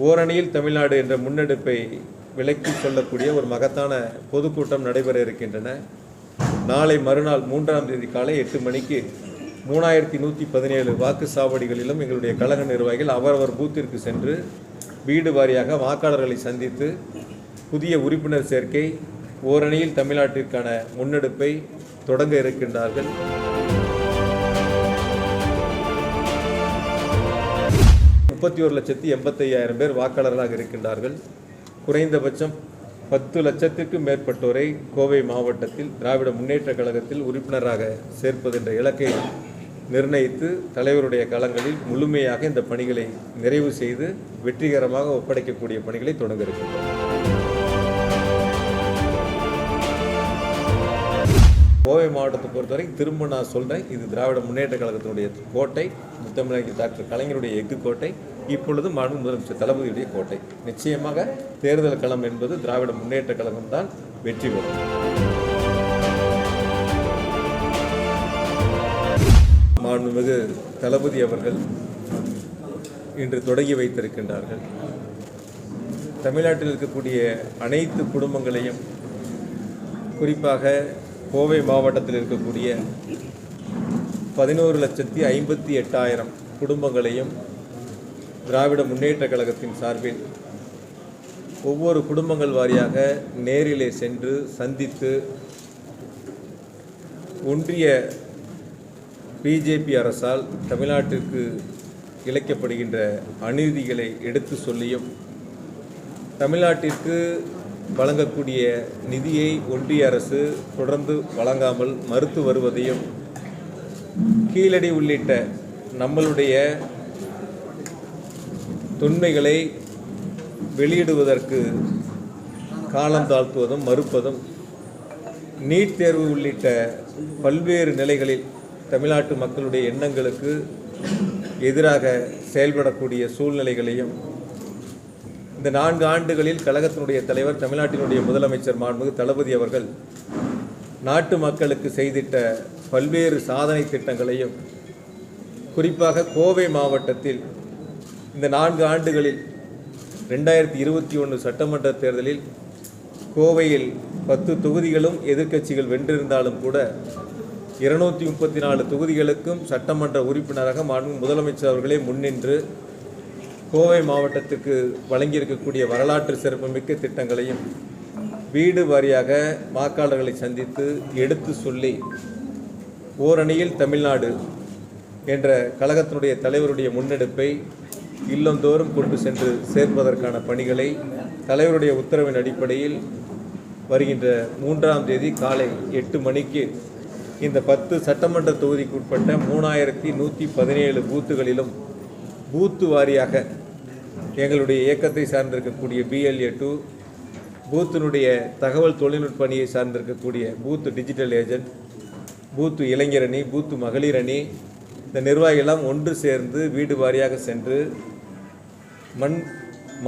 ஓரணியில் தமிழ்நாடு என்ற முன்னெடுப்பை விலக்கி சொல்லக்கூடிய ஒரு மகத்தான பொதுக்கூட்டம் நடைபெற இருக்கின்றன. நாளை மறுநாள் 3ஆம் தேதி காலை 8 மணிக்கு 3117 வாக்குச்சாவடிகளிலும் எங்களுடைய கழக நிர்வாகிகள் அவரவர் பூத்திற்கு சென்று வீடு வாரியாக வாக்காளர்களை சந்தித்து புதிய உறுப்பினர் சேர்க்கை ஓரணியில் தமிழ்நாட்டிற்கான முன்னெடுப்பை தொடங்க இருக்கின்றார்கள். 31,85,000 பேர் வாக்காளர்களாக இருக்கின்றார்கள். குறைந்தபட்சம் 10 லட்சத்திற்கும் மேற்பட்டோரை கோவை மாவட்டத்தில் திராவிட முன்னேற்றக் கழகத்தில் உறுப்பினராக சேர்ப்பது என்ற இலக்கை நிர்ணயித்து தலைவருடைய களங்களில் முழுமையாக இந்த பணிகளை நிறைவு செய்து வெற்றிகரமாக ஒப்படைக்கக்கூடிய பணிகளை தொடங்க இருக்கின்றோம். கோவை மாவட்டத்தை பொறுத்தவரை திரும்ப நான் சொல்கிறேன், இது திராவிட முன்னேற்ற கழகத்தினுடைய கோட்டை, முத்தமிழர் டாக்டர் கலைஞருடைய எஃகு கோட்டை, இப்பொழுது மாண்பு முதலமைச்சர் தளபதியுடைய கோட்டை. நிச்சயமாக தேர்தல் களம் என்பது திராவிட முன்னேற்ற கழகம் தான் வெற்றி பெறும். மாண்புமிகு தளபதி அவர்கள் இன்று தொடங்கி வைத்திருக்கின்றார்கள். தமிழ்நாட்டில் இருக்கக்கூடிய அனைத்து குடும்பங்களையும், குறிப்பாக கோவை மாவட்டத்தில் இருக்கக்கூடிய 11,58,000 குடும்பங்களையும் திராவிட முன்னேற்ற கழகத்தின் சார்பில் ஒவ்வொரு குடும்பங்கள் வாரியாக நேரிலே சென்று சந்தித்து ஒன்றிய பிஜேபி அரசால் தமிழ்நாட்டிற்கு இழைக்கப்படுகின்ற அநீதிகளை எடுத்து சொல்லியும் தமிழ்நாட்டிற்கு வழங்கக்கூடிய நிதியை ஒன்றிய அரசு தொடர்ந்து வழங்காமல் மறுத்து வருவதையும், கீழடி உள்ளிட்ட நம்மளுடைய தொன்மைகளை வெளியிடுவதற்கு காலம் தாழ்த்துவதும் மறுப்பதும், நீட் தேர்வு உள்ளிட்ட பல்வேறு நிலைகளில் தமிழ்நாட்டு மக்களுடைய எண்ணங்களுக்கு எதிராக செயல்படக்கூடிய சூழ்நிலைகளையும் இந்த 4 ஆண்டுகளில் கழகத்தினுடைய தலைவர், தமிழ்நாட்டினுடைய முதலமைச்சர் மாண்புமிகு தளபதி அவர்கள் நாட்டு மக்களுக்கு செய்திட்ட பல்வேறு சாதனை திட்டங்களையும், குறிப்பாக கோவை மாவட்டத்தில் இந்த 4 ஆண்டுகளில் 2021 சட்டமன்ற தேர்தலில் கோவையில் 10 தொகுதிகளும் எதிர்க்கட்சிகள் வென்றிருந்தாலும் கூட 234 தொகுதிகளுக்கும் சட்டமன்ற உறுப்பினராக மாண்புமிகு முதலமைச்சர் அவர்களே முன்னின்று கோவை மாவட்டத்துக்கு வழங்கியிருக்கக்கூடிய வரலாற்று சிறப்புமிக்க திட்டங்களையும் வீடு வாரியாக வாக்காளர்களை சந்தித்து எடுத்து சொல்லி ஓரணியில் தமிழ்நாடு என்ற கழகத்தினுடைய தலைவருடைய முன்னெடுப்பை இல்லந்தோறும் கொண்டு சென்று சேர்ப்பதற்கான பணிகளை தலைவருடைய உத்தரவின் அடிப்படையில் வருகின்ற 3ஆம் தேதி காலை 8 மணிக்கு இந்த 10 சட்டமன்ற தொகுதிக்கு உட்பட்ட 3117 பூத்துகளிலும் பூத்து வாரியாக எங்களுடைய இயக்கத்தை சார்ந்திருக்கக்கூடிய BLA2, பூத்தினுடைய தகவல் தொழில்நுட்ப அணியை சார்ந்திருக்கக்கூடிய பூத்து டிஜிட்டல் ஏஜென்ட், பூத்து இளைஞரணி, பூத்து மகளிர் அணி, இந்த நிர்வாகிகளெல்லாம் ஒன்று சேர்ந்து வீடு வாரியாக சென்று மண்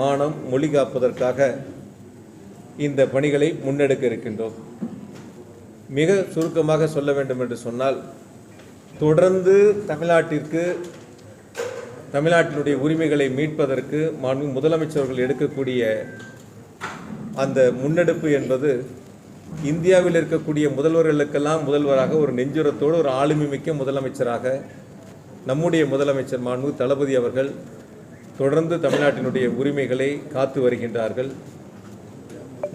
மானம் மொழி காப்பதற்காக இந்த பணிகளை முன்னெடுக்க இருக்கின்றோம். மிக சுருக்கமாக சொல்ல வேண்டும் என்று சொன்னால், தொடர்ந்து தமிழ்நாட்டினுடைய உரிமைகளை மீட்பதற்கு மாண்பு முதலமைச்சர்கள் எடுக்கக்கூடிய அந்த முன்னெடுப்பு என்பது இந்தியாவில் இருக்கக்கூடிய முதல்வர்களுக்கெல்லாம் முதல்வராக ஒரு நெஞ்சுரத்தோடு ஒரு ஆளுமை மிக்க முதலமைச்சராக நம்முடைய முதலமைச்சர் மாண்பு தளபதி அவர்கள் தொடர்ந்து தமிழ்நாட்டினுடைய உரிமைகளை காத்து வருகின்றார்கள்.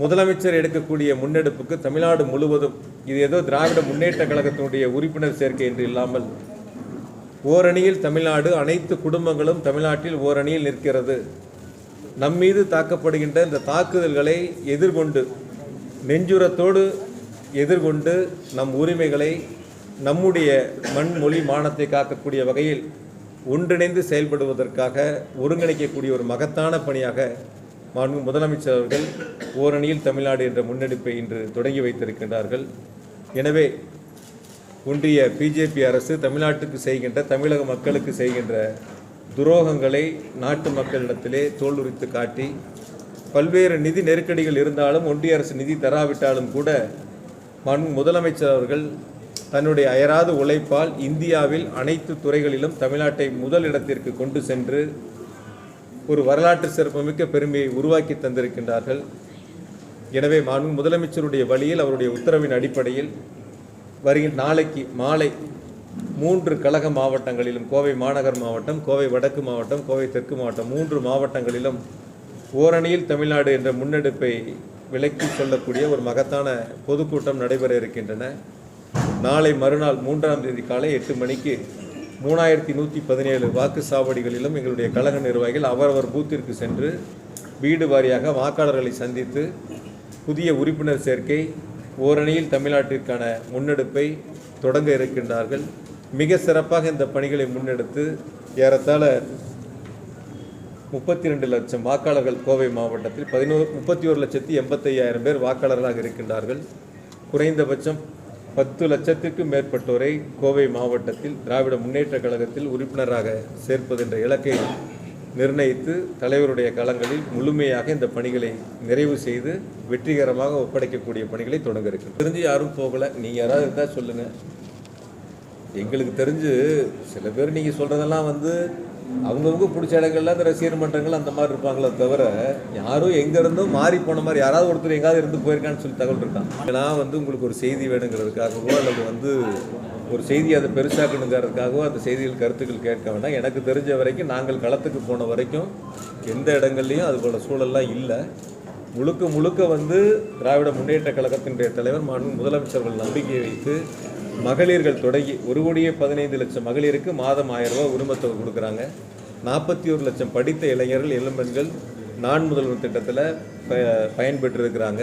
முதலமைச்சர் எடுக்கக்கூடிய முன்னெடுப்புக்கு தமிழ்நாடு முழுவதும், இது ஏதோ திராவிட முன்னேற்ற கழகத்தினுடைய உறுப்பினர் சேர்க்கை என்று இல்லாமல் ஓரணியில் தமிழ்நாடு, அனைத்து குடும்பங்களும் தமிழ்நாட்டில் ஓரணியில் நிற்கிறது. நம்மீது தாக்கப்படுகின்ற இந்த தாக்குதல்களை எதிர்கொண்டு, நெஞ்சுரத்தோடு எதிர்கொண்டு நம் உரிமைகளை, நம்முடைய மண் மொழி மானத்தை காக்கக்கூடிய வகையில் ஒன்றிணைந்து செயல்படுவதற்காக ஒருங்கிணைக்கக்கூடிய ஒரு மகத்தான பணியாக மாண்பு முதலமைச்சர் அவர்கள் ஓரணியில் தமிழ்நாடு என்ற முன்னெடுப்பை இன்று தொடங்கி வைத்திருக்கின்றார்கள். எனவே ஒன்றிய பிஜேபி அரசு தமிழ்நாட்டுக்கு செய்கின்ற, தமிழக மக்களுக்கு செய்கின்ற துரோகங்களை நாட்டு மக்களிடத்திலே தோலுரித்து காட்டி, பல்வேறு நிதி நெருக்கடிகள் இருந்தாலும் ஒன்றிய அரசு நிதி தராவிட்டாலும் கூட மாண்பு முதலமைச்சர் அவர்கள் தன்னுடைய அயராத உழைப்பால் இந்தியாவில் அனைத்து துறைகளிலும் தமிழ்நாட்டை முதல் இடத்திற்கு கொண்டு சென்று ஒரு வரலாற்று சிறப்புமிக்க பெருமையை உருவாக்கி தந்திருக்கின்றார்கள். எனவே மாண்பு முதலமைச்சருடைய வழியில், அவருடைய உத்தரவின் அடிப்படையில் வருகின்ற நாளைக்கு மாலை 3 கழக மாவட்டங்களிலும், கோவை மாநகர் மாவட்டம், கோவை வடக்கு மாவட்டம், கோவை தெற்கு மாவட்டம் 3 மாவட்டங்களிலும் ஓரணியில் தமிழ்நாடு என்ற முன்னெடுப்பை விலக்கி சொல்லக்கூடிய ஒரு மகத்தான பொதுக்கூட்டம் நடைபெற இருக்கின்றன. நாளை மறுநாள் 3ஆம் தேதி காலை 8 மணிக்கு 3117 வாக்கு சாவடிகளிலும் எங்களுடைய கழக நிர்வாகிகள் அவரவர் பூத்திற்கு சென்று வீடு வாரியாக வாக்காளர்களை சந்தித்து புதிய உறுப்பினர் சேர்க்கை, ஓரணியில் தமிழ்நாட்டிற்கான முன்னெடுப்பை தொடங்க இருக்கின்றார்கள். மிக சிறப்பாக இந்த பணிகளை முன்னெடுத்து ஏறத்தாழ 32 லட்சம் வாக்காளர்கள் கோவை மாவட்டத்தில் 31,85,000 பேர் வாக்காளர்களாக இருக்கின்றார்கள். குறைந்தபட்சம் 10 லட்சத்திற்கும் மேற்பட்டோரை கோவை மாவட்டத்தில் திராவிட முன்னேற்ற கழகத்தில் உறுப்பினராக சேர்ப்பது என்ற இலக்கை நிர்ணயித்து தலைவருடைய களங்களில் முழுமையாக இந்த பணிகளை நிறைவு செய்து வெற்றிகரமாக ஒப்படைக்கக்கூடிய பணிகளை தொடங்க இருக்கு. தெரிஞ்சு யாரும் போகலை, நீங்கள் யாராவது இருந்தால் சொல்லுங்கள். எங்களுக்கு தெரிஞ்சு சில பேர் நீங்கள் சொல்கிறதெல்லாம் அவங்கவுங்க பிடிச்ச இடங்கள்ல அந்த ரசிகர் மன்றங்கள் அந்த மாதிரி இருப்பாங்களே தவிர, யாரும் எங்கேருந்தும் மாறி போன மாதிரி யாராவது ஒருத்தர் எங்காவது இருந்து போயிருக்கான்னு சொல்லி தகவல் இருக்காங்க. இதெல்லாம் உங்களுக்கு ஒரு செய்தி வேணுங்கிறதுக்காகவோ அல்லது ஒரு செய்தி அதை பெருசாக்கணுங்கிறதுக்காகவோ அந்த செய்திகள் கருத்துக்கள் கேட்க வேண்டாம். எனக்கு தெரிஞ்ச வரைக்கும் நாங்கள் களத்துக்கு போன வரைக்கும் எந்த இடங்கள்லையும் அது போல சூழல்லாம் இல்லை. முழுக்க திராவிட முன்னேற்ற கழகத்தினுடைய தலைவர் மாண்பு முதலமைச்சர்கள் நம்பிக்கை வைத்து மகளிர்கள் தொடங்கி 1,15,00,000 மகளிருக்கு மாதம் 1000 ரூபா உரிமத்தொகை கொடுக்குறாங்க. 41 லட்சம் படித்த இளைஞர்கள் இளம்பெண்கள் நான் முதல்வர் திட்டத்தில் பயன்பெற்றிருக்கிறாங்க.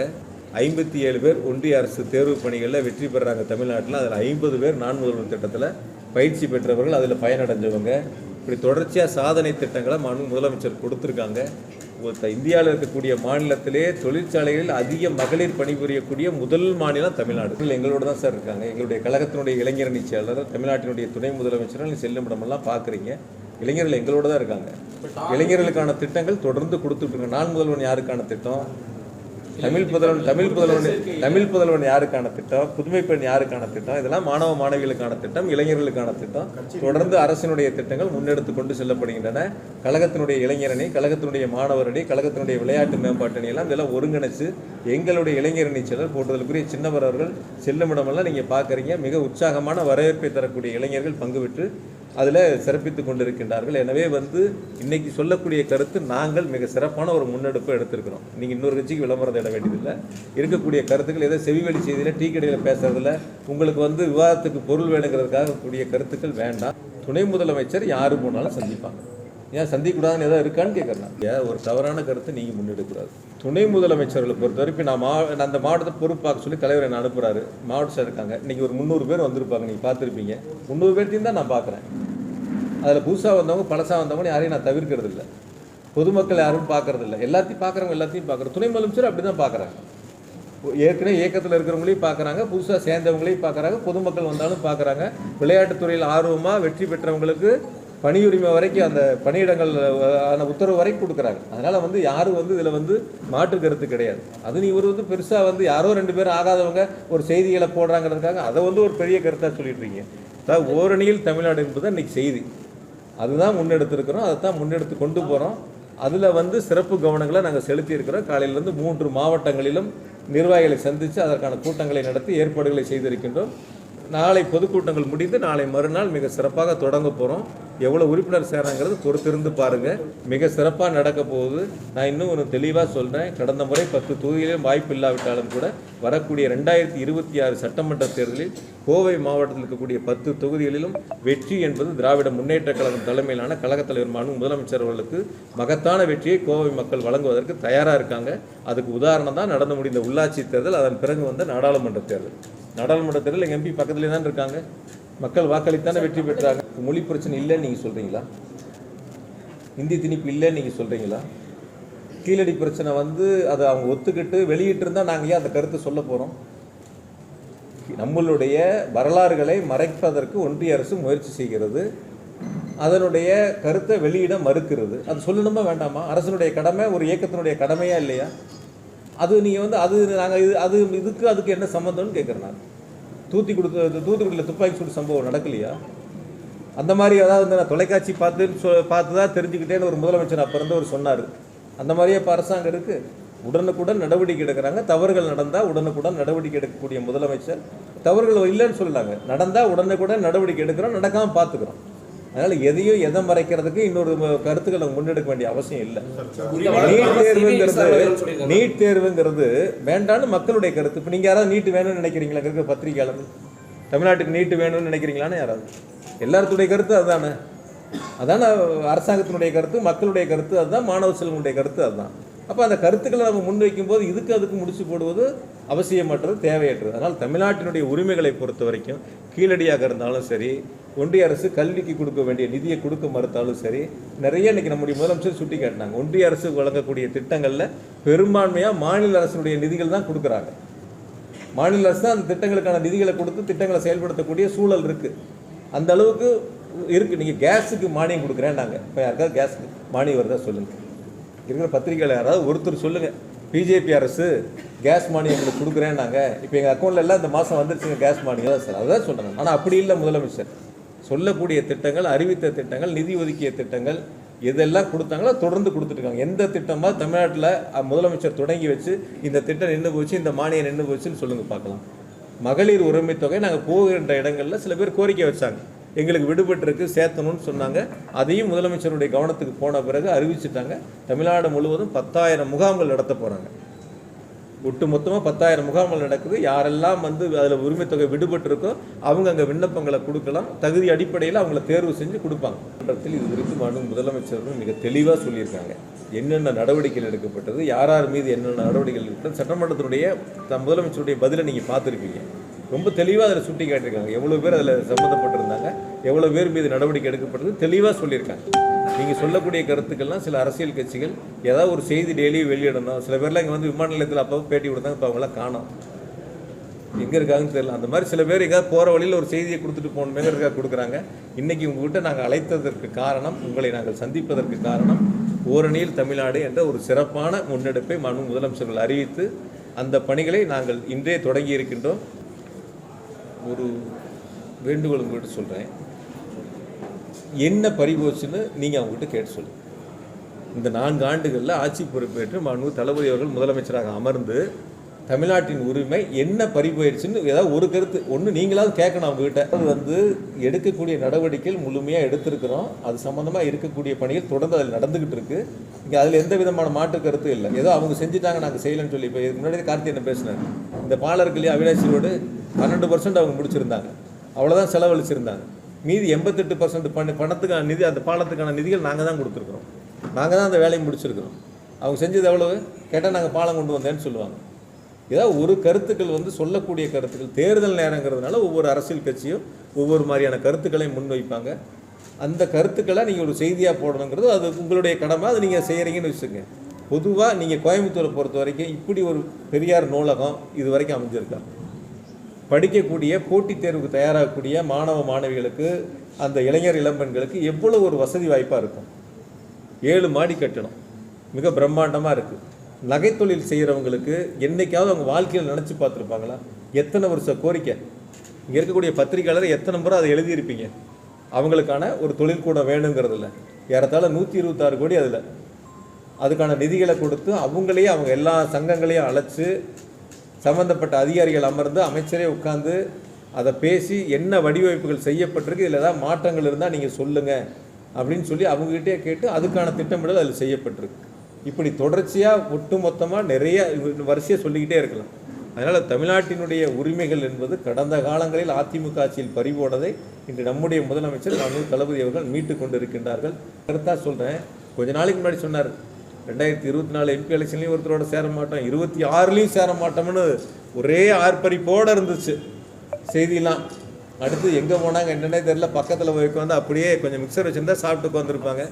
57 பேர் ஒன்றிய அரசு தேர்வு பணிகளில் வெற்றி பெறாங்க தமிழ்நாட்டில். அதில் 50 பேர் நான் முதல்வர் திட்டத்தில் பயிற்சி பெற்றவர்கள், அதில் பயனடைஞ்சவங்க. இப்படி தொடர்ச்சியாக சாதனை திட்டங்களை மாண்பு முதலமைச்சர் கொடுத்துருக்காங்க. இந்தியாவில் இருக்கக்கூடிய மாநிலத்திலே தொழிற்சாலைகளில் அதிக மகளிர் பணிபுரியக்கூடிய முதல் மாநிலம் தமிழ்நாடு. எங்களோட தான் சார் இருக்காங்க. எங்களுடைய கழகத்தினுடைய இளைஞரணி செயலாளர், தமிழ்நாட்டினுடைய துணை முதலமைச்சர்கள் செல்லும் இடமெல்லாம் பார்க்குறீங்க. இளைஞர்கள் எங்களோட தான் இருக்காங்க. இளைஞர்களுக்கான திட்டங்கள் தொடர்ந்து கொடுத்துட்ருக்காங்க. நான் முதல்வன் யாருக்கான திட்டம், தமிழ் புதல்வன் யாருக்கான திட்டம், புதுமை பெண் யாருக்கான திட்டம், இதெல்லாம் மாணவ மாணவிகளுக்கான திட்டம், இளைஞர்களுக்கான திட்டம். தொடர்ந்து அரசினுடைய திட்டங்கள் முன்னெடுத்து கொண்டு செல்லப்படுகின்றன. கழகத்தினுடைய இளைஞரணி, கழகத்தினுடைய மாணவரணி, கழகத்தினுடைய விளையாட்டு மேம்பாட்டணி எல்லாம் இதெல்லாம் ஒருங்கிணைச்சு எங்களுடைய இளைஞரணி செயலர் போன்றதற்குரிய சின்னவர் அவர்கள் செல்லுமிடமெல்லாம் நீங்கள் பார்க்குறீங்க. மிக உற்சாகமான வரவேற்பை தரக்கூடிய இளைஞர்கள் பங்கு பெற்று அதில் சிறப்பித்து கொண்டிருக்கின்றார்கள். எனவே இன்னைக்கு சொல்லக்கூடிய கருத்து, நாங்கள் மிக சிறப்பான ஒரு முன்னெடுப்பை எடுத்திருக்கிறோம். நீங்கள் இன்னொரு கட்சிக்கு விளம்பரம் தேட வேண்டியதில்லை. இருக்கக்கூடிய கருத்துக்கள் ஏதோ செவிவெளி செய்தியில் டீ கடையில் பேசுறதுல உங்களுக்கு விவாதத்துக்கு பொருள் வேணுங்கிறதுக்காக கூடிய கருத்துக்கள் வேண்டாம். துணை முதலமைச்சர் யாரு போனாலும் சந்திப்பாங்க. ஏன் சந்திக்கக்கூடாதுன்னு ஏதாவது இருக்கான்னு கேட்குறேன். ஒரு தவறான கருத்தை நீங்கள் முன்னெடுக்கக்கூடாது. துணை முதலமைச்சர்களை பொறுத்த வரைக்கும் நான் அந்த மாவட்டத்தை பொறுப்பாக்க சொல்லி தலைவர் என்ன அனுப்புகிறாரு. மாவட்டத்தில் இருக்காங்க. இன்றைக்கி ஒரு 300 பேர் வந்திருப்பாங்க. நீங்கள் பார்த்துருப்பீங்க. 300 பேர்த்தையும் தான் நான் பார்க்குறேன். அதில் புதுசாக வந்தவங்க பழசாக வந்தவங்க யாரையும் நான் தவிர்க்கிறது இல்லை. பொதுமக்கள் யாரும் பார்க்கறது இல்லை. எல்லாத்தையும் பார்க்குறவங்க எல்லாத்தையும் பார்க்குறேன். துணை முதலமைச்சர் அப்படி தான் பார்க்குறாங்க. ஏற்கனவே இயக்கத்தில் இருக்கிறவங்களையும் பார்க்குறாங்க, புதுசாக சேர்ந்தவங்களையும் பார்க்குறாங்க, பொதுமக்கள் வந்தாலும் பார்க்குறாங்க. விளையாட்டுத்துறையில் ஆர்வமாக வெற்றி பெற்றவங்களுக்கு பணியுரிமை வரைக்கும் அந்த பணியிடங்கள் உத்தரவு வரைக்கும் கொடுக்குறாங்க. அதனால் யாரும் இதில் மாற்று கருத்து கிடையாது. அது நீ பெருசாக யாரோ 2 பேர் ஆகாதவங்க ஒரு செய்திகளை போடுறாங்கிறதுக்காக அதை ஒரு பெரிய கருத்தாக சொல்லிட்டுருக்கீங்க. அதாவது ஓரணியில் தமிழ்நாடு என்பது இன்றைக்கி செய்தி, அதுதான் முன்னெடுத்துருக்கிறோம், அதை தான் முன்னெடுத்து கொண்டு போகிறோம். அதில் சிறப்பு கவனங்களை நாங்கள் செலுத்தியிருக்கிறோம். காலையிலேருந்து 3 மாவட்டங்களிலும் நிர்வாகிகளை சந்தித்து அதற்கான கூட்டங்களை நடத்தி ஏற்பாடுகளை செய்திருக்கின்றோம். நாளை பொதுக்கூட்டங்கள் முடிந்து நாளை மறுநாள் மிக சிறப்பாக தொடங்க போகிறோம். எவ்வளோ உறுப்பினர் சேராங்கிறது பொறுத்திருந்து பாருங்கள். மிக சிறப்பாக நடக்க போகுது. நான் இன்னும் ஒரு தெளிவாக சொல்கிறேன். கடந்த முறை 10 தொகுதிகளிலும் வாய்ப்பு இல்லாவிட்டாலும் கூட வரக்கூடிய 2026 சட்டமன்ற தேர்தலில் கோவை மாவட்டத்தில் இருக்கக்கூடிய 10 தொகுதிகளிலும் வெற்றி என்பது திராவிட முன்னேற்ற கழகம் தலைமையிலான கழகத் தலைவர் மாண்பு முதலமைச்சர் அவர்களுக்கு மகத்தான வெற்றியை கோவை மக்கள் வழங்குவதற்கு தயாராக இருக்காங்க. அதுக்கு உதாரணம் தான் நடந்து முடிந்த உள்ளாட்சி தேர்தல், அதன் பிறகு நாடாளுமன்ற தேர்தல். நாடாளுமன்ற தேர்தல் எம்பி பக்கத்துலேயே தான் இருக்காங்க. மக்கள் வாக்களித்தானே வெற்றி பெற்றாங்க. மொழி பிரச்சனை இல்லைன்னு நீங்கள் சொல்கிறீங்களா? இந்தி திணிப்பு இல்லைன்னு நீங்கள் சொல்கிறீங்களா? கீழடி பிரச்சனை அதை அவங்க ஒத்துக்கிட்டு வெளியிட்டு இருந்தால் நாங்கள் ஏன் அந்த கருத்தை சொல்ல போகிறோம்? நம்மளுடைய வரலாறுகளை மறைப்பதற்கு ஒன்றிய அரசு முயற்சி செய்கிறது. அதனுடைய கருத்தை வெளியிட மறுக்கிறது. அது சொல்லணுமா வேண்டாமா? அரசனுடைய கடமை, ஒரு இயக்கத்தினுடைய கடமையா இல்லையா? அது நீங்கள் அது நாங்கள் அதுக்கு என்ன சம்மந்தம்னு கேட்குறேன். நான் தூத்துக்குடியில் துப்பாக்கி சூடு சம்பவம் நடக்கலையா? அந்த மாதிரி அதாவது நான் தொலைக்காட்சி பார்த்து தான் தெரிஞ்சுக்கிட்டேன்னு ஒரு முதலமைச்சர் அப்போ இருந்தவர் சொன்னார். அந்த மாதிரியே இப்போ அரசாங்கம் இருக்குது. உடனுக்குடன் நடவடிக்கை எடுக்கிறாங்க. தவறுகள் நடந்தால் உடனுக்குடன் நடவடிக்கை எடுக்கக்கூடிய முதலமைச்சர். தவறுகள் இல்லைன்னு சொல்லலாங்க, நடந்தால் உடனுக்குடன் நடவடிக்கை எடுக்கிறோம், நடக்காமல் பார்த்துக்கிறோம். அதனால் எதையும் எதை மறைக்கிறதுக்கு இன்னொரு கருத்துக்களை முன்னெடுக்க வேண்டிய அவசியம் இல்லை. நீட் தேர்வுங்கிறது வேண்டான்னு மக்களுடைய கருத்து. இப்போ நீங்கள் யாராவது நீட்டு வேணும்னு நினைக்கிறீங்களா? இருக்கிற பத்திரிகையாளர் தமிழ்நாட்டுக்கு நீட்டு வேணும்னு நினைக்கிறீங்களான்னு யாராவது? எல்லாத்துடைய கருத்து அதுதானே. அதான அரசாங்கத்தினுடைய கருத்து, மக்களுடைய கருத்து அதுதான், மாணவ செல்வங்களுடைய கருத்து அதுதான். அப்போ அந்த கருத்துக்களை நம்ம முன்வைக்கும் போது அதுக்கு முடிச்சு போடுவது அவசியமற்றது, தேவையற்றது. அதனால் தமிழ்நாட்டினுடைய உரிமைகளை பொறுத்த வரைக்கும் கீழடியாக இருந்தாலும் சரி, ஒன்றிய அரசு கல்விக்கு கொடுக்க வேண்டிய நிதியை கொடுக்க மறுத்தாலும் சரி, நிறைய இன்னைக்கு நம்முடைய முதலமைச்சர் சுட்டி காட்டினாங்க. ஒன்றிய அரசு வழங்கக்கூடிய திட்டங்களில் பெரும்பான்மையாக மாநில அரசுடைய நிதிகள் தான் கொடுக்குறாங்க. மாநில அரசு தான் அந்த திட்டங்களுக்கான நிதிகளை கொடுத்து திட்டங்களை செயல்படுத்தக்கூடிய சூழல் இருக்குது. அந்த அளவுக்கு இருக்குது. நீங்கள் கேஸுக்கு மானியம் கொடுக்குறேன் நாங்கள், இப்போ யாருக்காவது கேஸுக்கு மானியம் வருதா சொல்லுங்கள். இருக்கிற பத்திரிகையில் யாராவது ஒருத்தர் சொல்லுங்கள், பிஜேபி அரசு கேஸ் மானியம் எங்களுக்கு கொடுக்குறேன் நாங்கள், இப்போ எங்கள் அக்கௌண்ட்டில் எல்லாம் இந்த மாதம் வந்துருச்சுங்க கேஸ் மானியம் தான் சார், அதுதான் சொல்கிறாங்க. ஆனால் அப்படி இல்லை. முதலமைச்சர் சொல்லக்கூடிய திட்டங்கள், அறிவித்த திட்டங்கள், நிதி ஒதுக்கிய திட்டங்கள் எதெல்லாம் கொடுத்தாங்களோ தொடர்ந்து கொடுத்துட்ருக்காங்க. எந்த திட்டமாக தமிழ்நாட்டில் முதலமைச்சர் தொடங்கி வச்சு இந்த திட்டம் நின்று போச்சு, இந்த மானியம் நின்று போச்சுன்னு சொல்லுங்கள் பார்க்கலாம். மகளிர் உரிமை தொகை நாங்கள் போகின்ற இடங்களில் சில பேர் கோரிக்கை வச்சாங்க, எங்களுக்கு விடுபட்டிருக்கு சேர்த்தணும்னு சொன்னாங்க. அதையும் முதலமைச்சருடைய கவனத்துக்கு போன பிறகு அறிவிச்சுட்டாங்க. தமிழ்நாடு முழுவதும் 10,000 முகாம்கள் நடத்த போகிறாங்க. ஒட்டு மொத்தமாக 10,000 முகாம்கள் நடக்குது. யாரெல்லாம் அதில் உரிமை தொகை விடுபட்டிருக்கோ அவங்க அங்கே விண்ணப்பங்களை கொடுக்கலாம். தகுதி அடிப்படையில் அவங்கள தேர்வு செஞ்சு கொடுப்பாங்க. இது குறித்து முதலமைச்சரும் மிக தெளிவாக சொல்லியிருக்காங்க. என்னென்ன நடவடிக்கைகள் எடுக்கப்பட்டது, யார் யார் மீது என்னென்ன நடவடிக்கைகள் எடுக்கப்பட்டது. சட்டமன்றத்தினுடைய முதலமைச்சருடைய பதிலை நீங்கள் பார்த்துருப்பீங்க. ரொம்ப தெளிவாக அதில் சுட்டி காட்டியிருக்காங்க. எவ்வளோ பேர் அதில் சம்மந்தப்பட்டிருந்தாங்க, எவ்வளோ பேர் மீது நடவடிக்கை எடுக்கப்பட்டது தெளிவாக சொல்லியிருக்காங்க. நீங்கள் சொல்லக்கூடிய கருத்துக்கள்லாம் சில அரசியல் கட்சிகள் ஏதாவது ஒரு செய்தி டெய்லி வெளியிடணும். சில பேர்லாம் இங்கே விமான நிலையத்தில் அப்போ பேட்டி கொடுத்தாங்க, இப்போ அவங்களாம் காணோம், எங்கே இருக்காங்கன்னு தெரியல. அந்த மாதிரி சில பேர் எங்கேயாவது போகிற வழியில் ஒரு செய்தியை கொடுத்துட்டு போகணுமேங்கிறதுக்காக கொடுக்குறாங்க. இன்றைக்கி உங்கள்கிட்ட நாங்கள் அழைத்ததற்கு காரணம், உங்களை நாங்கள் சந்திப்பதற்கு காரணம், ஓரணியில் தமிழ்நாடு என்ற ஒரு சிறப்பான முன்னெடுப்பை முதலமைச்சர்கள் அறிவித்து அந்த பணிகளை நாங்கள் இன்றே தொடங்கி இருக்கின்றோம். ஒரு வேண்டுகோள் உங்கள்கிட்ட சொல்கிறேன், என்ன பறிபோச்சுன்னு நீங்கள் அவங்ககிட்ட கேட்டு சொல்லுங்கள். இந்த 4 ஆண்டுகளில் ஆட்சி பொறுப்பேற்று தளபதி அவர்கள் முதலமைச்சராக அமர்ந்து தமிழ்நாட்டின் உரிமை என்ன பறிபோயிடுச்சுன்னு ஏதாவது ஒரு கருத்து ஒன்று நீங்களாவது கேட்கணும் அவங்ககிட்ட. அது எடுக்கக்கூடிய நடவடிக்கைகள் முழுமையாக எடுத்திருக்கிறோம். அது சம்மந்தமாக இருக்கக்கூடிய பணிகள் தொடர்ந்து அதில் நடந்துக்கிட்டு இருக்குது. இங்கே அதில் எந்த விதமான மாற்று கருத்து இல்லை. ஏதோ அவங்க செஞ்சுட்டாங்க நாங்கள் செய்யலைன்னு சொல்லி. இப்போ முன்னாடி கார்த்தி என்ன பேசினார், இந்த பாலர்களே அவினாசி ரோடு 12% அவங்க முடிச்சிருந்தாங்க, அவ்வளோதான் செலவழிச்சிருந்தாங்க. மீதி 88% பணத்துக்கான நிதி, அந்த பாலத்துக்கான நிதிகள் நாங்கள் தான் கொடுத்துருக்குறோம். நாங்கள் தான் அந்த வேலையை முடிச்சிருக்கிறோம். அவங்க செஞ்சது எவ்வளவு கேட்டால் நாங்கள் பாலம் கொண்டு வந்தேன்னு சொல்லுவாங்க. ஏதாவது ஒரு கருத்துக்கள் சொல்லக்கூடிய கருத்துக்கள், தேர்தல் நேரங்கிறதுனால ஒவ்வொரு அரசியல் கட்சியும் ஒவ்வொரு மாதிரியான கருத்துக்களை முன்வைப்பாங்க. அந்த கருத்துக்களை நீங்கள் ஒரு செய்தியாக போடணுங்கிறது அது உங்களுடைய கடமை. அதை நீங்கள் செய்கிறீங்கன்னு வச்சுக்கோங்க. பொதுவாக நீங்கள் கோயம்புத்தூரை பொறுத்த வரைக்கும் இப்படி ஒரு பெரியார் நூலகம் இது வரைக்கும் அமைஞ்சிருக்கா? படிக்கக்கூடிய போட்டித் தேர்வுக்கு தயாராகக்கூடிய மாணவ மாணவிகளுக்கு, அந்த இளைஞர் இளம்பெண்களுக்கு எவ்வளோ ஒரு வசதி வாய்ப்பாக இருக்கும். 7 மாடி கட்டணம் மிக பிரம்மாண்டமாக இருக்குது. நகைத்தொழில் செய்கிறவங்களுக்கு என்றைக்காவது அவங்க வாழ்க்கையில் நினச்சி பார்த்துருப்பாங்களா? எத்தனை வருஷ கோரிக்கை. இங்கே இருக்கக்கூடிய பத்திரிகையாளர் எத்தனை முறை அதை எழுதியிருப்பீங்க. அவங்களுக்கான ஒரு தொழில்கூடம் வேணுங்கிறதுல ஏறத்தாழ 126 கோடி அதில் அதுக்கான நிதிகளை கொடுத்து அவங்களையே அவங்க எல்லா சங்கங்களையும் அழைச்சி சம்பந்தப்பட்ட அதிகாரிகள் அமர்ந்து அமைச்சரே உட்கார்ந்து அதை பேசி என்ன வடிவமைப்புகள் செய்யப்பட்டிருக்கு, இதில் ஏதாவது மாற்றங்கள் இருந்தால் நீங்கள் சொல்லுங்கள் அப்படின்னு சொல்லி அவங்ககிட்டே கேட்டு அதுக்கான திட்டமிடல் அதில் செய்யப்பட்டிருக்கு. இப்படி தொடர்ச்சியாக ஒட்டுமொத்தமாக நிறைய வரிசையாக சொல்லிக்கிட்டே இருக்கலாம். அதனால் தமிழ்நாட்டினுடைய உரிமைகள் என்பது கடந்த காலங்களில் அதிமுக ஆட்சியில் பறிபோனதை இன்று நம்முடைய முதலமைச்சர் தளபதி அவர்கள் மீட்டு கொண்டு இருக்கின்றார்கள். கருத்தாக சொல்கிறேன், கொஞ்ச நாளைக்கு முன்னாடி சொன்னார் 2024 எம்பி எலெக்ஷன்லையும் ஒருத்தரோட சேர மாட்டோம், 26லையும் சேர மாட்டோம்னு ஒரே ஆர்ப்பரிப்போடு இருந்துச்சு செய்தியெல்லாம். அடுத்து எங்கே போனாங்க என்னன்னே தெரியல. பக்கத்தில் போய் வந்து அப்படியே கொஞ்சம் மிக்சர் வச்சுருந்தா சாப்பிட்டு உட்காந்துருப்பாங்க.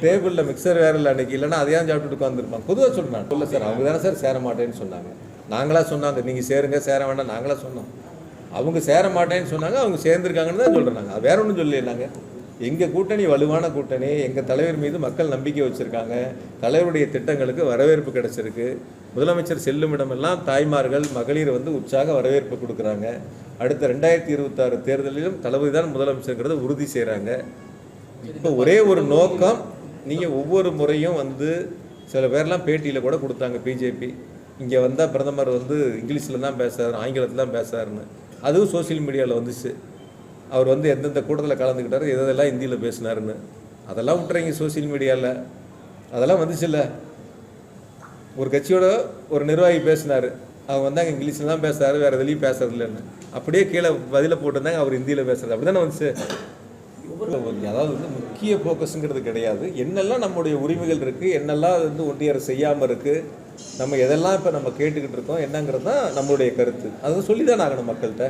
டேபிளில் மிக்சர் வேறு இல்லை அன்றைக்கி, இல்லைன்னா அதையும் சாப்பிட்டுட்டு உட்காந்துருப்பாங்க. பொதுவாக சொன்னாங்க, இல்லை சார் அவங்க தானே சார் சேர மாட்டேன்னு சொன்னாங்க. நாங்களாக சொன்னாங்க நீங்கள் சேருங்க சேர வேண்டாம் நாங்களாக சொன்னோம். அவங்க சேர மாட்டேன்னு சொன்னாங்க, அவங்க சேர்ந்துருக்காங்கன்னு தான் சொல்கிறாங்க. வேற ஒன்றும் சொல்லலை. நாங்கள் எங்கள் கூட்டணி வலுவான கூட்டணி, எங்கள் தலைவர் மீது மக்கள் நம்பிக்கை வச்சுருக்காங்க, தலைவருடைய திட்டங்களுக்கு வரவேற்பு கிடைச்சிருக்கு. முதலமைச்சர் செல்லும் இடமெல்லாம் தாய்மார்கள் மகளிர் வந்து உற்சாக வரவேற்பு கொடுக்குறாங்க. அடுத்த 2026 தேர்தலிலும் தளபதி தான் முதலமைச்சருங்கிறத உறுதி செய்கிறாங்க. இப்போ ஒரே ஒரு நோக்கம், நீங்கள் ஒவ்வொரு முறையும் வந்து சில பேர்லாம் பேட்டியில் கூட கொடுத்தாங்க பிஜேபி, இங்கே வந்தால் பிரதமர் வந்து இங்கிலீஷில் தான் பேசுகிறார், ஆங்கிலத்தில் தான் பேசுகிறாருன்னு. அதுவும் சோசியல் மீடியாவில் வந்துச்சு. அவர் வந்து எந்தெந்த கூட்டத்தில் கலந்துக்கிட்டார், எதெல்லாம் ஹிந்தியில் பேசினாருன்னு. அதெல்லாம் விட்டுறீங்க சோசியல் மீடியாவில், அதெல்லாம் வந்துச்சுல்ல. ஒரு கட்சியோட ஒரு நிர்வாகி பேசினார், அவங்க வந்தாங்க இங்கிலீஷில் தான் பேசுகிறாரு, வேறு எதுலேயும் பேசுறது இல்லைன்னு. அப்படியே கீழே பதிலை போட்டிருந்தாங்க, அவர் ஹிந்தியில் பேசுறது. அப்படி தானே வந்துச்சு. அதாவது வந்து முக்கிய ஃபோக்கஸுங்கிறது கிடையாது. என்னெல்லாம் நம்முடைய உரிமைகள் இருக்குது, என்னெல்லாம் வந்து ஒன்றிய அரசு செய்யாமல் இருக்குது, நம்ம எதெல்லாம் இப்போ நம்ம கேட்டுக்கிட்டு இருக்கோம் என்னங்கிறது தான் நம்மளுடைய கருத்து. அதை சொல்லி தான் ஆகணும் மக்கள்கிட்ட.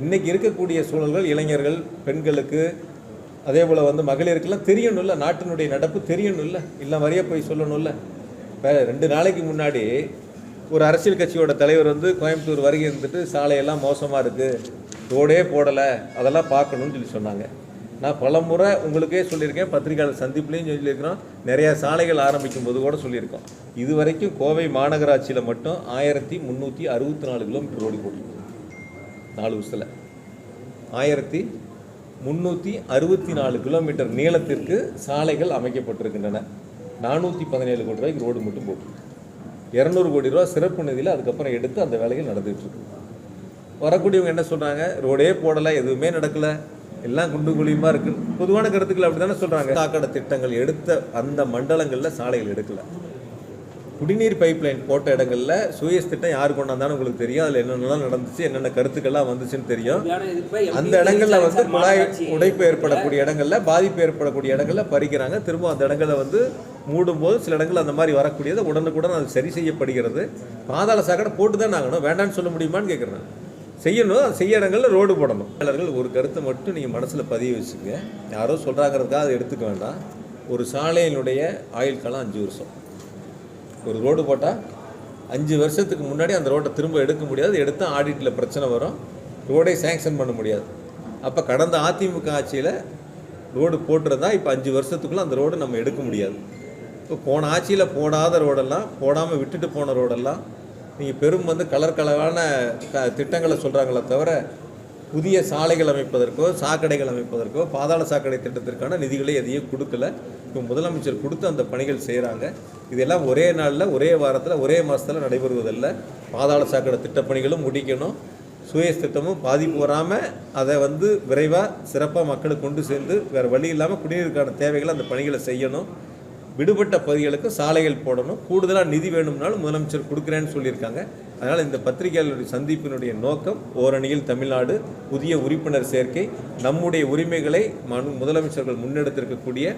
இன்றைக்கி இருக்கக்கூடிய சூழல்கள் இளைஞர்கள், பெண்களுக்கு, அதே போல் வந்து மகளிருக்கெல்லாம் தெரியணும்ல, நாட்டினுடைய நடப்பு தெரியணும்ல, இல்லை வரைய போய் சொல்லணும்ல. இப்போ 2 நாளைக்கு முன்னாடி ஒரு அரசியல் கட்சியோட தலைவர் வந்து கோயம்புத்தூர் வரைக்கும் இருந்துட்டு சாலையெல்லாம் மோசமாக இருக்குது, ரோடே போடலை, அதெல்லாம் பார்க்கணும்னு சொல்லி சொன்னாங்க. நான் பல முறை உங்களுக்கே சொல்லியிருக்கேன், பத்திரிகையாளர் சந்திப்புலேயும் சொல்லியிருக்கிறோம், நிறையா சாலைகள் ஆரம்பிக்கும் போது கூட சொல்லியிருக்கோம். இது வரைக்கும் கோவை மாநகராட்சியில் மட்டும் 1364 கிலோமீட்டர் ரோடு போட்டிருக்கோம். 4 வருஷத்தில் 1364 கிலோமீட்டர் நீளத்திற்கு சாலைகள் அமைக்கப்பட்டிருக்கின்றன. 417 கோடி ரூபாய்க்கு ரோடு மட்டும் போட்டிருக்கு. 200 கோடி ரூபா சிறப்பு நிதியில் அதுக்கப்புறம் எடுத்து அந்த வேலைகள் நடந்துகிட்டு இருக்கு. வரக்கூடியவங்க என்ன சொல்கிறாங்க, ரோடே போடலை, எதுவுமே நடக்கலை, எல்லாம் குண்டு குழியுமா இருக்குது. பொதுவான கருத்துக்கள் அப்படி தானே சொல்கிறாங்க. சாக்கடை திட்டங்கள் எடுத்த அந்த மண்டலங்களில் சாலைகள் எடுக்கலை. குடிநீர் பைப்லைன் போட்ட இடங்களில் சுயஸ் திட்டம் யார் கொண்டாந்தாலும் உங்களுக்கு தெரியும். அதில் என்னென்னலாம் நடந்துச்சு, என்னென்ன கருத்துக்கள்லாம் வந்துச்சுன்னு தெரியும். அந்த இடங்களில் வந்து குழாய் உடைப்பு ஏற்படக்கூடிய இடங்களில், பாதிப்பு ஏற்படக்கூடிய இடங்களில் பறிக்கிறாங்க. திரும்ப அந்த இடங்களில் வந்து மூடும்போது சில இடங்கள் அந்த மாதிரி வரக்கூடியது உடனுக்குடன் அது சரி செய்யப்படுகிறது. பாதாள சாக்கடை போட்டு தான் ஆகணும், வேண்டான்னு சொல்ல முடியுமான்னு கேட்குறேன். செய்யணும், அது செய்ய இடங்களில் ரோடு போடணும். ஒரு கருத்தை மட்டும் நீங்கள் மனசில் பதிய வச்சுங்க. யாரோ சொல்கிறாங்கிறதுக்காக அதை எடுத்துக்க வேண்டாம். ஒரு சாலையினுடைய ஆயுள் காலம் 5 வருஷம். ஒரு ரோடு போட்டால் 5 வருஷத்துக்கு முன்னாடி அந்த ரோட்டை திரும்ப எடுக்க முடியாது. எடுத்தால் ஆடிட்டில் பிரச்சனை வரும், ரோடை சேங்ஷன் பண்ண முடியாது. அப்போ கடந்த அதிமுக ஆட்சியில் ரோடு போட்டுருந்தா இப்போ 5 வருஷத்துக்குள்ளே அந்த ரோடு நம்ம எடுக்க முடியாது. இப்போ போன ஆட்சியில் போடாத ரோடெல்லாம், போடாமல் விட்டுட்டு போன ரோடெல்லாம் நீங்கள் பெரும் வந்து கலர்கலரான திட்டங்களை சொல்கிறாங்களே தவிர, புதிய சாலைகள் அமைப்பதற்கோ சாக்கடைகள் அமைப்பதற்கோ பாதாள சாக்கடை திட்டத்திற்கான நிதிகளை எதையும் கொடுக்கல. இப்போ முதலமைச்சர் கொடுத்து அந்த பணிகள் செய்கிறாங்க. இதெல்லாம் ஒரே நாளில், ஒரே வாரத்தில், ஒரே மாதத்தில் நடைபெறுவதில்லை. பாதாள சாக்கடை திட்டப்பணிகளும் முடிக்கணும், சுயஸ் திட்டமும் பாதிப்பு வராமல் அதை வந்து விரைவாக சிறப்பாக மக்களுக்கு கொண்டு சேர்ந்து வேறு வழி இல்லாமல் குடிநீருக்கான தேவைகளை அந்த பணிகளை செய்யணும். விடுபட்ட பகுதிகளுக்கு சாலைகள் போடணும். கூடுதலாக நிதி வேணும்னாலும் முதலமைச்சர் கொடுக்குறேன்னு சொல்லியிருக்காங்க. அதனால் இந்த பத்திரிகையாளருடைய சந்திப்பினுடைய நோக்கம் ஓரணியில் தமிழ்நாடு, புதிய உறுப்பினர் சேர்க்கை, நம்முடைய உரிமைகளை முதலமைச்சர்கள் முன்னெடுத்திருக்கக்கூடிய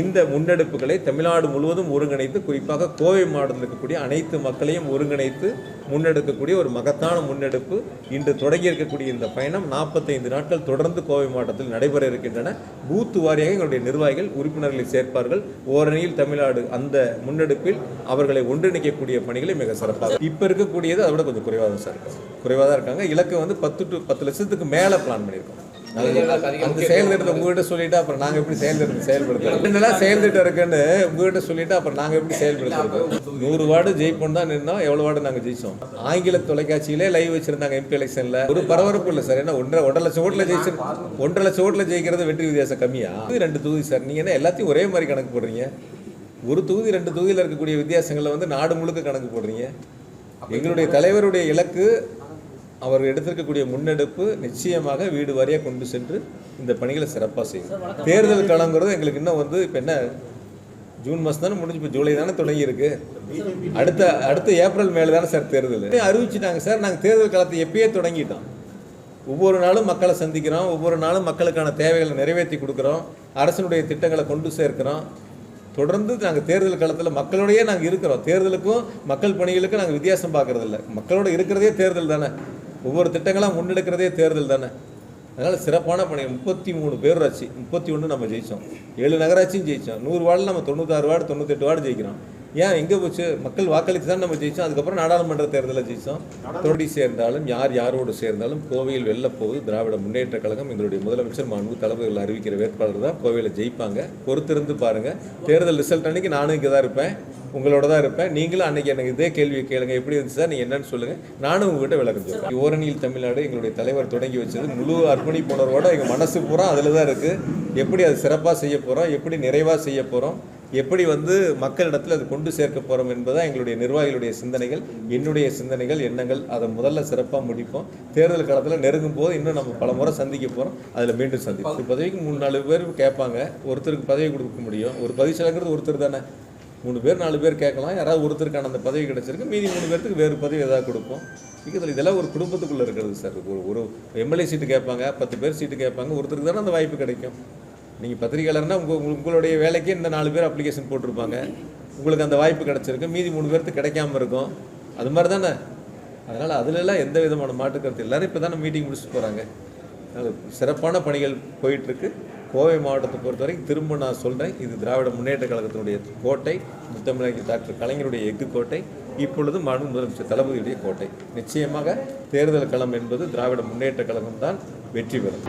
இந்த முன்னெடுப்புகளை தமிழ்நாடு முழுவதும் ஒருங்கிணைத்து, குறிப்பாக கோவை மாவட்டத்தில் இருக்கக்கூடிய அனைத்து மக்களையும் ஒருங்கிணைத்து முன்னெடுக்கக்கூடிய ஒரு மகத்தான முன்னெடுப்பு. இன்று தொடங்கி இருக்கக்கூடிய இந்த பயணம் 45 நாட்கள் தொடர்ந்து கோவை மாவட்டத்தில் நடைபெற இருக்கின்றன. பூத்து வாரியாக எங்களுடைய நிர்வாகிகள் உறுப்பினர்களை சேர்ப்பார்கள். ஓரணியில் தமிழ்நாடு அந்த முன்னெடுப்பில் அவர்களை ஒன்றிணைக்கக்கூடிய பணிகளை மிக சிறப்பாக இப்போ இருக்கக்கூடியது அதை விட கொஞ்சம் குறைவாக தான் சார் குறைவாக தான் இருக்காங்க. இலக்கு வந்து 10 லட்சத்துக்கு மேலே பிளான் பண்ணியிருக்கோம். அந்த செயல் திட்டத்தை உங்ககிட்ட சொல்லிட்டு அப்புறம் நாங்கள் எப்படி செயல்படுத்துறோம், என்னெல்லாம் செயல் திட்டம் இருக்குன்னு உங்ககிட்ட சொல்லிட்டு அப்புறம் நாங்கள் எப்படி செயல்படுத்துறோம். 100 வார்டு ஜெயிப்போம் தான் நின்னோம். எவ்வளோ வார்டு நாங்கள் ஜெயிச்சோம். ஆங்கில தொலைக்காட்சியிலே லைவ் வச்சிருந்தாங்க எம்பி எலெக்ஷனில். ஒரு பரபரப்பு இல்லை சார். ஏன்னா 1.5 லட்சம் ஓட்டில் ஜெயிச்சு 1.5 லட்சம் ஓட்டில் ஜெயிக்கிறது வெற்றி வித்தியாசம் கம்மியா? 2 தொகுதி சார். நீங்கள் என்ன எல்லாத்தையும் ஒரே மாதிரி கணக்கு போடுறீங்க? ஒரு தொகுதி 2 தொகுதியில் இருக்கக்கூடிய வித்தியாசங்களை வந்து நாடு முழுக்க கணக்கு போடுறீங்க. எங்களுடைய தலைவருடைய இலக்கு, அவர் எடுத்திருக்கக்கூடிய முன்னெடுப்பு நிச்சயமாக வீடு வாரியாக கொண்டு சென்று இந்த பணிகளை சிறப்பாக செய்யும். தேர்தல் களங்கிறது எங்களுக்கு இன்னும் வந்து இப்போ என்ன ஜூன் மாதம் தானே முடிஞ்சு, இப்போ ஜூலை தானே தொடங்கியிருக்கு. அடுத்த ஏப்ரல் மேலே தானே சார் தேர்தல் அறிவிச்சிட்டாங்க சார். நாங்கள் தேர்தல் காலத்தை எப்பயே தொடங்கிட்டோம். ஒவ்வொரு நாளும் மக்களை சந்திக்கிறோம், ஒவ்வொரு நாளும் மக்களுக்கான தேவைகளை நிறைவேற்றி கொடுக்குறோம், அரசினுடைய திட்டங்களை கொண்டு சேர்க்கிறோம். தொடர்ந்து நாங்கள் தேர்தல் காலத்தில் மக்களோடையே நாங்கள் இருக்கிறோம். தேர்தலுக்கும் மக்கள் பணிகளுக்கும் நாங்கள் வித்தியாசம் பார்க்குறதில்ல. மக்களோட இருக்கிறதே தேர்தல் தானே, ஒவ்வொரு திட்டங்களாக முன்னெடுக்கிறதே தேர்தல் தானே. அதனால் சிறப்பான பணி. 33 பேரூராட்சி, 31 நம்ம ஜெயித்தோம். 7 நகராட்சியும் ஜெயித்தோம். 100 வார்டில் நம்ம 96 வார்டு 98 வார்டு ஜெயிக்கிறோம். ஏன் எங்கே போச்சு? மக்கள் வாக்களித்து தான் நம்ம ஜெயிச்சோம். அதுக்கப்புறம் நாடாளுமன்ற தேர்தலில் ஜெயிச்சோம். தோடி சேர்ந்தாலும் யாரோடு சேர்ந்தாலும் கோவையில் வெல்லப் போகுது திராவிட முன்னேற்ற கழகம். எங்களுடைய முதலமைச்சர் மாண்பு தளபதிகள் அறிவிக்கிற வேட்பாளர் தான் கோவையில் ஜெயிப்பாங்க. பொறுத்திருந்து பாருங்கள். தேர்தல் ரிசல்ட் அன்றைக்கி நானும் இங்கே தான் இருப்பேன், உங்களோட தான் இருப்பேன். நீங்களும் அன்றைக்கி எனக்கு இதே கேள்வியை கேளுங்க, எப்படி இருந்துச்சு சார், நீங்கள் என்னன்னு சொல்லுங்கள், நானும் உங்கள்கிட்ட விளக்கம் சொல்லுவேன். ஓரணியில் தமிழ்நாடு எங்களுடைய தலைவர் தொடங்கி வச்சது முழு அர்ப்பணிப்புணர்வோட எங்கள் மனசு பூரா அதில் தான் இருக்குது. எப்படி அது சிறப்பாக செய்ய போகிறோம், எப்படி நிறைவாக செய்ய போகிறோம், எப்படி மக்களிடத்தில் அது கொண்டு சேர்க்க போகிறோம் என்பதுதான் எங்களுடைய நிர்வாகிகளுடைய சிந்தனைகள், என்னுடைய சிந்தனைகள், எண்ணங்கள். அதை முதல்ல சிறப்பாக முடிப்போம். தேர்தல் காலத்தில் நெருங்கும் போது இன்னும் நம்ம பல முறை சந்திக்க போகிறோம். அதில் மீண்டும் சந்திப்போம். ஒரு பதவிக்கு 3-4 பேர் கேட்பாங்க. ஒருத்தருக்கு பதவி கொடுக்க முடியும். ஒரு பதவி செயலாளங்கிறது ஒருத்தர் தானே. 3 பேர் 4 பேர் கேட்கலாம். யாராவது ஒருத்தருக்கான அந்த பதவி கிடைச்சிருக்கு, மீதி 3 பேருக்கு வேறு பதவி ஏதாவது கொடுப்போம். இதெல்லாம் ஒரு குடும்பத்துக்குள்ளே இருக்கிறது சார். ஒரு எம்எல்ஏ சீட்டு கேட்பாங்க, 10 பேர் சீட்டு கேட்பாங்க. ஒருத்தருக்கு தானே அந்த வாய்ப்பு கிடைக்கும். நீங்கள் பத்திரிகையாளர்னா உங்களுடைய வேலைக்கு இந்த 4 பேர் அப்ளிகேஷன் போட்டிருப்பாங்க. உங்களுக்கு அந்த வாய்ப்பு கிடச்சிருக்கு, மீதி 3 பேருக்கு கிடைக்காம இருக்கும். அது மாதிரி தானே. அதனால் அதிலெல்லாம் எந்த விதமான மாற்றுக்கருத்து. எல்லோரும் இப்போ தானே மீட்டிங் முடிச்சுட்டு போகிறாங்க. சிறப்பான பணிகள் போயிட்டுருக்கு. கோவை மாவட்டத்தை பொறுத்த வரைக்கும் திரும்ப நான் சொல்கிறேன், இது திராவிட முன்னேற்ற கழகத்தினுடைய கோட்டை, முத்தமிழர் டாக்டர் கலைஞருடைய எஃகு கோட்டை, இப்பொழுது மாண்பு முதலமைச்சர் தளபதியுடைய கோட்டை. நிச்சயமாக தேர்தல் களம் என்பது திராவிட முன்னேற்ற கழகம் தான் வெற்றி பெறும்.